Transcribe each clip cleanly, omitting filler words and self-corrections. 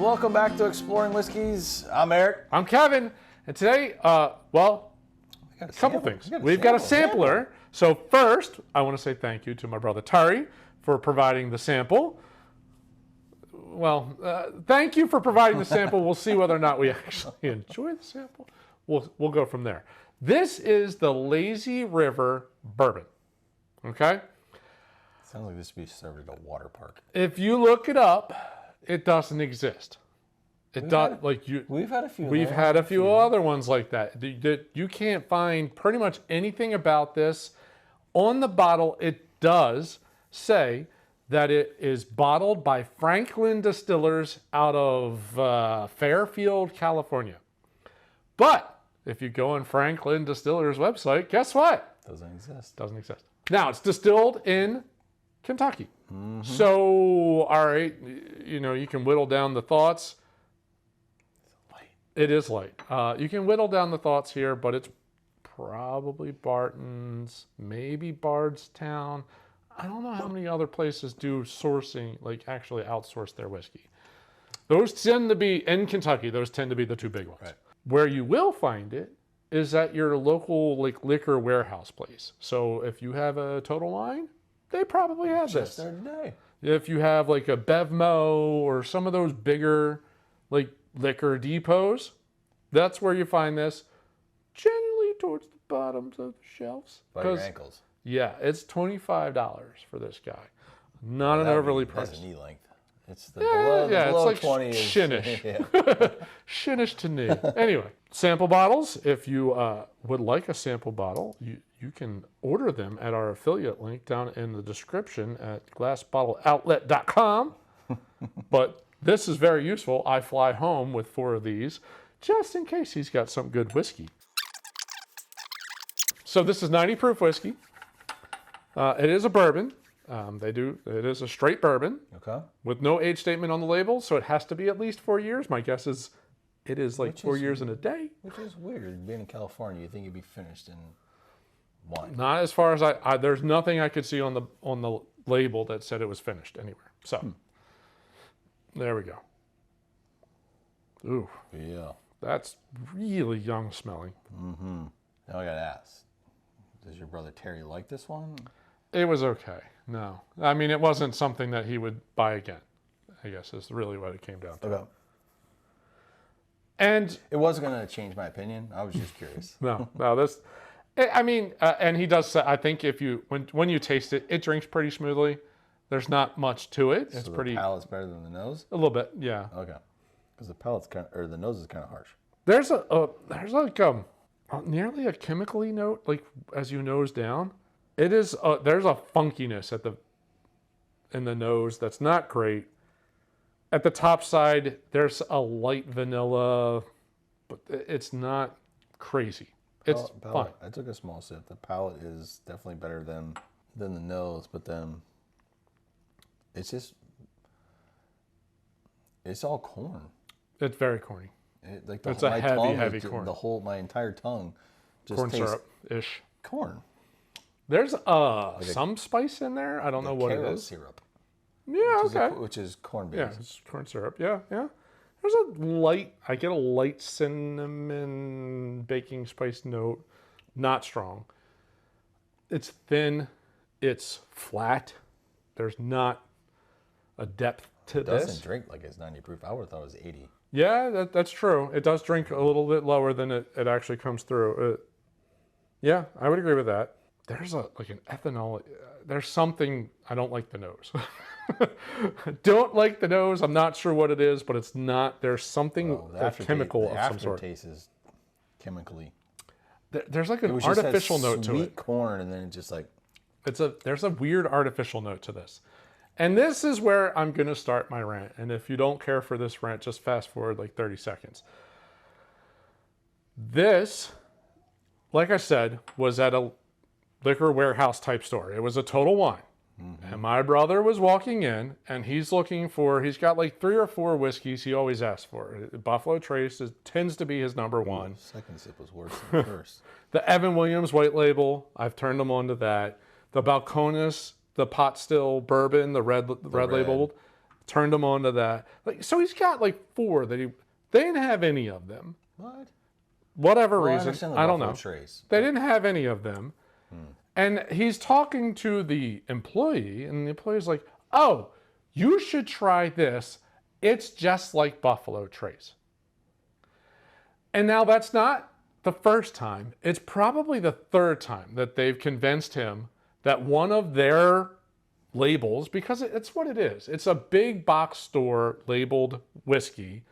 Welcome back to Exploring Whiskeys. I'm Eric. I'm Kevin, and today, a couple things. We've got a sampler. So first, I want to say thank you to my brother Tari for providing the sample. Well, thank you for providing the sample. We'll see whether or not we actually enjoy the sample. We'll go from there. This is the Lazy River Bourbon. Okay? Sounds like this would be served at a water park. If you look it up, it doesn't exist. We've had a few. We've had a few other ones like that. You can't find pretty much anything about this. On the bottle, it does say that it is bottled by Frank-Lin distillers out of Fairfield, California. But if you go on Frank-Lin Distillers website, guess what? Doesn't exist. Doesn't exist. Now, it's distilled in Kentucky. Mm-hmm. So, all right, you can whittle down the thoughts. It is light. You can whittle down the thoughts here, but it's probably Barton's, maybe Bardstown. I don't know how many other places do sourcing, like actually outsource their whiskey. Those tend to be, in Kentucky, those tend to be the two big ones. Right. Where you will find it is at your local liquor warehouse place. So if you have a Total Wine, they probably have this. Just today. If you have like a Bevmo or some of those bigger liquor depots, that's where you find this, generally towards the bottoms of the shelves. By your ankles. Yeah, it's $25 for this guy. Not an overly priced. That's a knee length. It's the below it's like 20 shinish. Yeah. Shinish to knee. Anyway, sample bottles. If you would like a sample bottle, you can order them at our affiliate link down in the description at glassbottleoutlet.com. But this is very useful. I fly home with 4 of these just in case he's got some good whiskey. So this is 90 proof whiskey. It is a bourbon. It is a straight bourbon. Okay. With no age statement on the label, so it has to be at least 4 years. My guess is it is like 4 years and a day. Which is weird. Being in California, you think it'd be finished in wine. Not as far as I there's nothing I could see on the label that said it was finished anywhere. So there we go. Ooh. Yeah. That's really young smelling. Mm-hmm. Now I gotta ask, does your brother Terry like this one? It was okay. No. I mean, it wasn't something that he would buy again, I guess is really what it came down to. Okay. And it wasn't going to change my opinion. I was just curious. No, and he does say, I think when you taste it, it drinks pretty smoothly. There's not much to it. It's pretty. The palate's better than the nose? A little bit, yeah. Okay. Because the nose is kind of harsh. There's nearly a chemically note, like as you nose down. It is there's a funkiness in the nose that's not great. At the top side, there's a light vanilla, but it's not crazy. It's fine. I took a small sip. The palate is definitely better than the nose, but then it's all corn. It's very corny. It's a heavy corn. My entire tongue just corn tastes syrup-ish. Corn. There's some spice in there. I don't know what it is. Syrup. Yeah, Which is corn based. Yeah, it's corn syrup. Yeah. There's I get a light cinnamon baking spice note. Not strong. It's thin. It's flat. There's not a depth to this. It doesn't drink like it's 90 proof. I would have thought it was 80. Yeah, that's true. It does drink a little bit lower than it actually comes through. Yeah, I would agree with that. There's an ethanol. There's something. I don't like the nose. Don't like the nose. I'm not sure what it is, but it's not. There's something chemical of some sort. The aftertaste is chemically. There's like an artificial note to it. Sweet corn, and then it's just like. There's a weird artificial note to this, and this is where I'm going to start my rant. And if you don't care for this rant, just fast forward like 30 seconds. This, like I said, was at a liquor warehouse type store. It was a Total Wine. Mm-hmm. And my brother was walking in and he's got like 3 or 4 whiskeys he always asks for. Buffalo Trace tends to be his number one. Second sip was worse than the first. The Evan Williams White Label, I've turned him on to that. The Balcones, the pot still bourbon, the red labeled, turned him on to that. Like, so he's got like 4 that they didn't have any of them. What? Whatever reason, I don't know. Trace, they didn't have any of them. And he's talking to the employee, and the employee's like, oh, you should try this. It's just like Buffalo Trace. And now that's not the first time. It's probably the 3rd time that they've convinced him that one of their labels, because it's what it is. It's a big box store labeled whiskey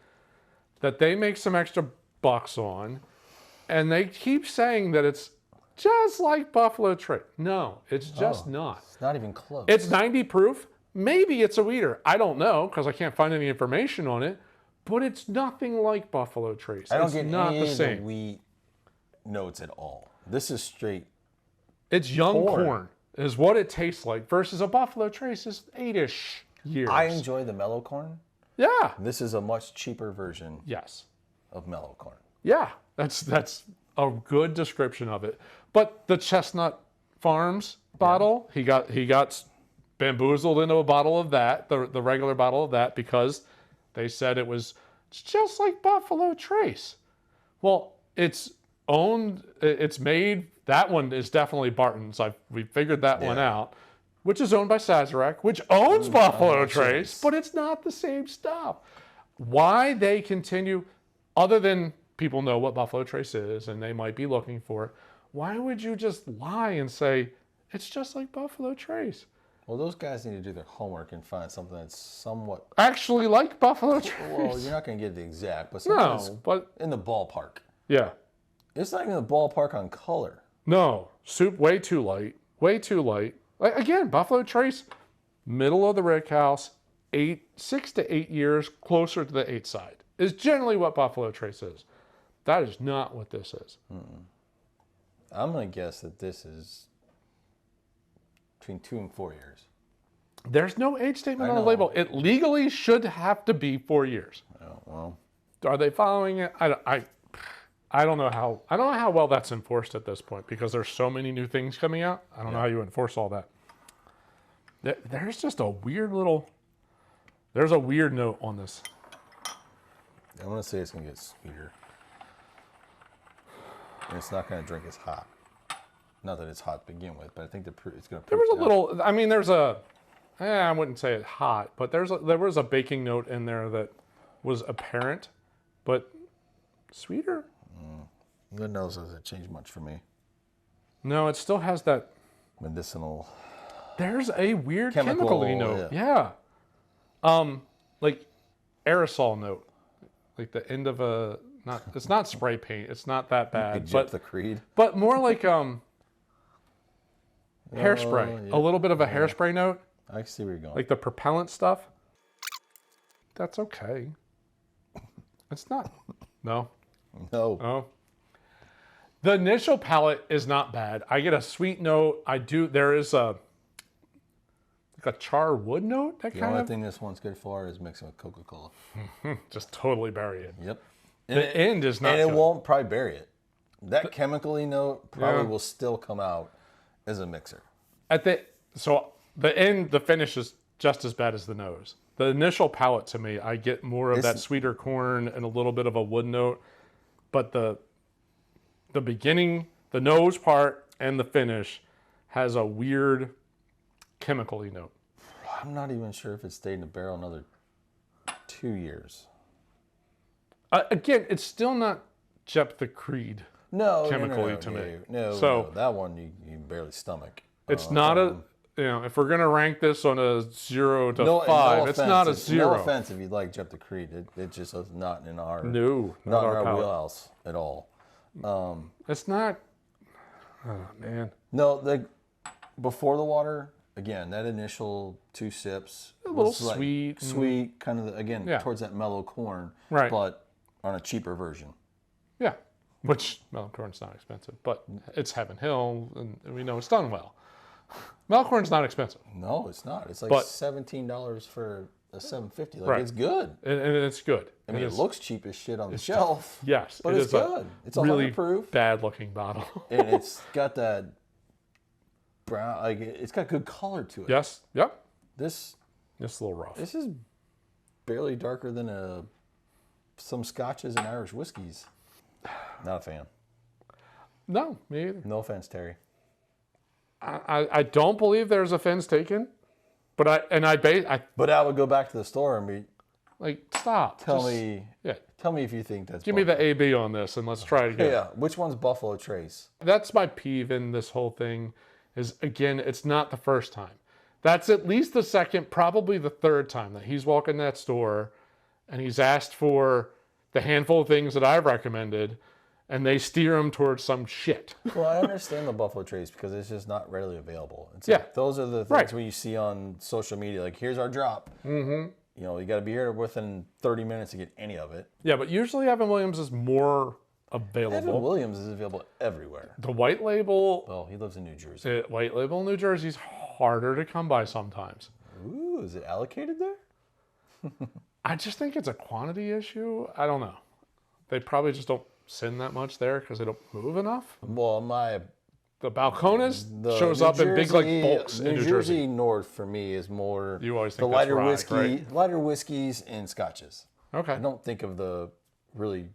that they make some extra bucks on. And they keep saying that it's just like Buffalo Trace. No, it's just not. It's not even close. It's 90 proof. Maybe it's a wheater. I don't know because I can't find any information on it. But it's nothing like Buffalo Trace. I don't it's get not any the of same. the wheat notes at all. This is straight. It's young corn is what it tastes like versus a Buffalo Trace is 8-ish years. I enjoy the mellow corn. Yeah. This is a much cheaper version. Yes. Of mellow corn. Yeah, that's a good description of it. But the Chestnut Farms bottle, he got bamboozled into a bottle of that, the regular bottle of that, because they said it's just like Buffalo Trace. Well, it's made, that one is definitely Barton's. We figured that one out, which is owned by Sazerac, which owns Buffalo Trace, but it's not the same stuff. Why they continue, other than people know what Buffalo Trace is and they might be looking for it, why would you just lie and say, it's just like Buffalo Trace? Well, those guys need to do their homework and find something that's somewhat... actually like Buffalo Trace. Well, you're not going to get the exact, but something that's but in the ballpark. Yeah. It's not even the ballpark on color. No. Soup, way too light. Way too light. Again, Buffalo Trace, middle of the rick house, 6 to 8 years, closer to the 8 side, is generally what Buffalo Trace is. That is not what this is. I'm going to guess that this is between 2 and 4 years. There's no age statement on the label. It legally should have to be 4 years. Oh, well. Are they following it? I don't know how well that's enforced at this point because there's so many new things coming out. I don't know how you enforce all that. There's just a weird there's a weird note on this. I'm going to say it's going to get sweeter. And it's not going to drink as hot. Not that it's hot to begin with, but I think it's going to... There was a little... I mean, there's I wouldn't say it's hot, but there was a baking note in there that was apparent, but sweeter? The nose doesn't change much for me. No, it still has that... medicinal... There's a weird chemical-y note. Yeah. Like aerosol note. Like the end of a... It's not spray paint. It's not that bad. But the Creed. But more like hairspray. A little bit of a hairspray note. I see where you're going. Like the propellant stuff. That's okay. It's not. No. No. Oh. The initial palate is not bad. I get a sweet note. There is a char wood note. The only thing this one's good for is mixing with Coca-Cola. Just totally bury it. Yep. The end is not and it good. won't probably bury it. That chemically note probably will still come out as a mixer. So the end, the finish is just as bad as the nose. The initial palate to me, I get more of that sweeter corn and a little bit of a wood note. But the beginning, the nose part and the finish has a weird chemical-y note. I'm not even sure if it stayed in the barrel another 2 years. Again, it's still not Jep the Creed chemically to me. No, that one you barely stomach. It's not if we're going to rank this on a 0 to 5, it's not a 0. No offense if you like Jep the Creed. It just is not in our our wheelhouse at all. It's not. Oh, man. No, before the water, again, that initial 2 sips. A little sweet. Sweet, kind of, towards that mellow corn. Right. But on a cheaper version. Yeah. Which, mellow corn's not expensive, but it's Heaven Hill, and we know it's done well. Mellow corn's not expensive. No, it's not. It's like $17 for a $7.50. It's good. And it's good. I mean, it looks cheap as shit on the shelf. Yes. But it's good. It's a really proof. bad-looking bottle. And it's got that brown, it's got good color to it. Yes. Yep. This It's a little rough. This is barely darker than some scotches and Irish whiskeys. Not a fan. No, me either. No offense, Terry. I don't believe there's offense taken, but I would go back to the store and be like, stop. Tell me if you think that's. Give me the AB on this and let's try it again. Yeah, which one's Buffalo Trace? That's my peeve in this whole thing. Is again, it's not the first time. That's at least the second, probably the third time that he's walking that store, and he's asked for the handful of things that I've recommended. And they steer them towards some shit. Well, I understand the Buffalo Trace because it's just not readily available. It's like, those are the things where you see on social media, like, here's our drop. Mm-hmm. You know, you got to be here within 30 minutes to get any of it. Yeah, but usually Evan Williams is more available. Evan Williams is available everywhere. The white label... Well, he lives in New Jersey. White label in New Jersey is harder to come by sometimes. Ooh, is it allocated there? I just think it's a quantity issue. I don't know. They probably just don't send that much there because they don't move enough. Well, the Balcones shows up in big like bulks in New Jersey. North for me is more you always think the lighter whiskey, right? Lighter whiskeys and scotches. Okay. I don't think of the really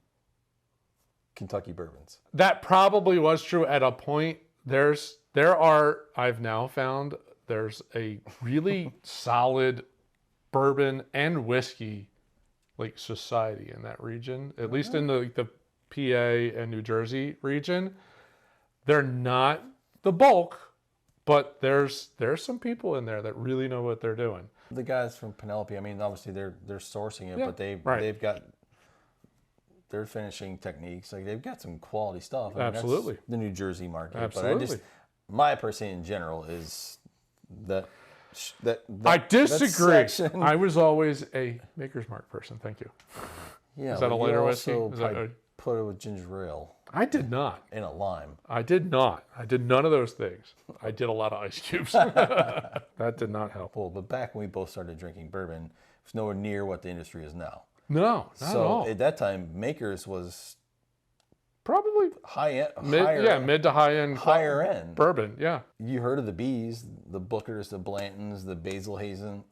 Kentucky bourbons. That probably was true at a point. I've now found there's a really solid bourbon and whiskey like society in that region, at least in the PA and New Jersey region. They're not the bulk, but there's some people in there that really know what they're doing. The guys from Penelope, I mean, obviously they're sourcing it, but they've got their finishing techniques. Like, they've got some quality stuff. I mean, absolutely. That's the New Jersey market. Absolutely. But my opinion in general is that I disagree. I was always a Maker's Mark person. Thank you. Yeah. Is that a lighter whiskey? Put it with ginger ale. I did not. And a lime. I did not. I did none of those things. I did a lot of ice cubes. That did not help. Well, but back when we both started drinking bourbon, it was nowhere near what the industry is now. No, not at all. So at that time, Makers was probably mid to higher end bourbon. Yeah. You heard of the B's, the Bookers, the Blantons, the Basil Hazen,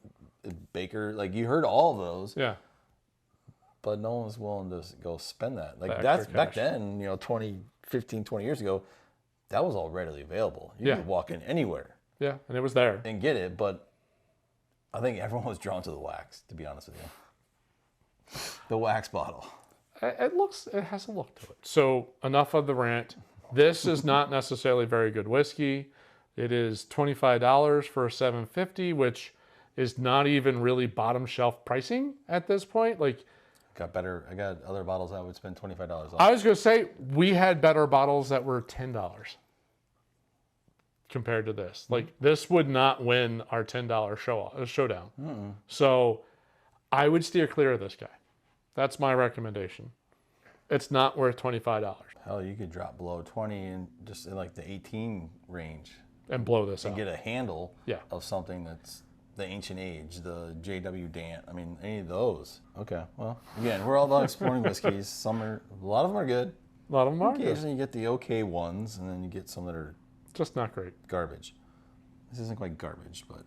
the Baker. Like, you heard all of those. Yeah. But no one was willing to go spend that. Like, that's back then, 15, 20 years ago, that was all readily available. You could walk in anywhere. Yeah, and it was there. And get it, but I think everyone was drawn to the wax, to be honest with you. The wax bottle. It has a look to it. So enough of the rant. This is not necessarily very good whiskey. It is $25 for a $7.50, which is not even really bottom shelf pricing at this point. Like, I got other bottles I would spend $25 on. I was going to say, we had better bottles that were $10 compared to this. Like, this would not win our $10 showdown. Mm-mm. So I would steer clear of this guy. That's my recommendation. It's not worth $25. Hell, you could drop below 20 and just in like the 18 range. And blow this out. And get a handle of something that's the Ancient Age, the J.W. Dant. I mean, any of those. Okay, well, again, we're all about exploring whiskeys. A lot of them are good. A lot of them are good. Occasionally you get the okay ones, and then you get some that are just not great. Garbage. This isn't quite garbage, but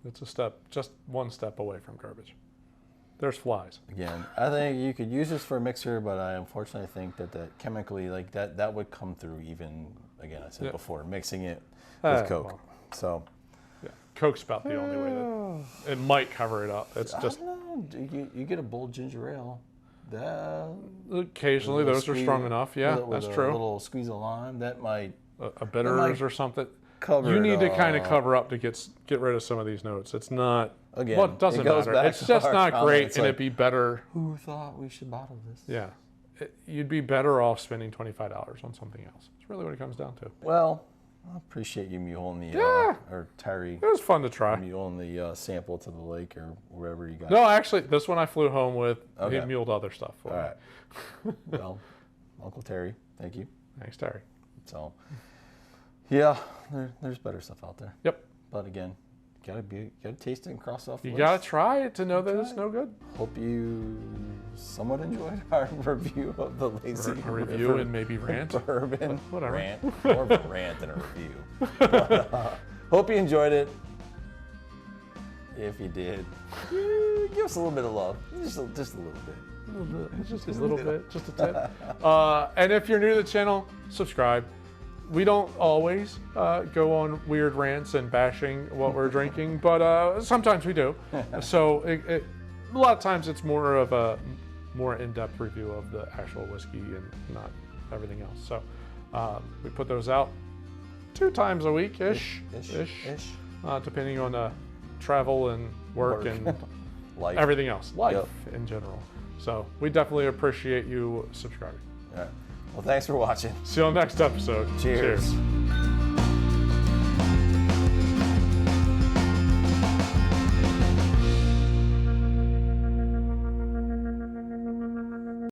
it's just one step away from garbage. There's flies. Again, I think you could use this for a mixer, but I unfortunately think that chemically, like that would come through even, again, I said before, mixing it with Coke. Well, so, Coke's about the only way that it might cover it up. It's just, I don't know. You get a bold ginger ale. Occasionally, those are strong enough. Yeah, that's true. A little squeeze of lime, that might a bitters or something. You need to kind of cover up to get rid of some of these notes. It's not. Again, well, it doesn't matter. It's just not great, and it'd be better. Who thought we should bottle this? Yeah, you'd be better off spending $25 on something else. It's really what it comes down to. Well, I appreciate you muling the or Terry. It was fun to try. Muling the sample to the lake or wherever you got. No, actually, this one I flew home with. Okay. He muled other stuff for me. All right. Well, Uncle Terry, thank you. Thanks, Terry. So, yeah, there's better stuff out there. Yep. But again, gotta taste it and cross off the list. You gotta try it to know that it's no good. Hope you somewhat enjoyed our review of the Lazy review and maybe rant. Bourbon. Whatever. Rant. More of a rant than a review. But, hope you enjoyed it. If you did. Give us a little bit of love, just a little bit. Just a little bit, just a tip. And if you're new to the channel, subscribe. We don't always go on weird rants and bashing what we're drinking, but sometimes we do. So a lot of times it's more of a more in-depth review of the actual whiskey and not everything else. So we put those out 2 times a week ish, depending on travel and work and life. Everything else, life in general. So we definitely appreciate you subscribing. All right. Well, thanks for watching. See you on the next episode. Cheers.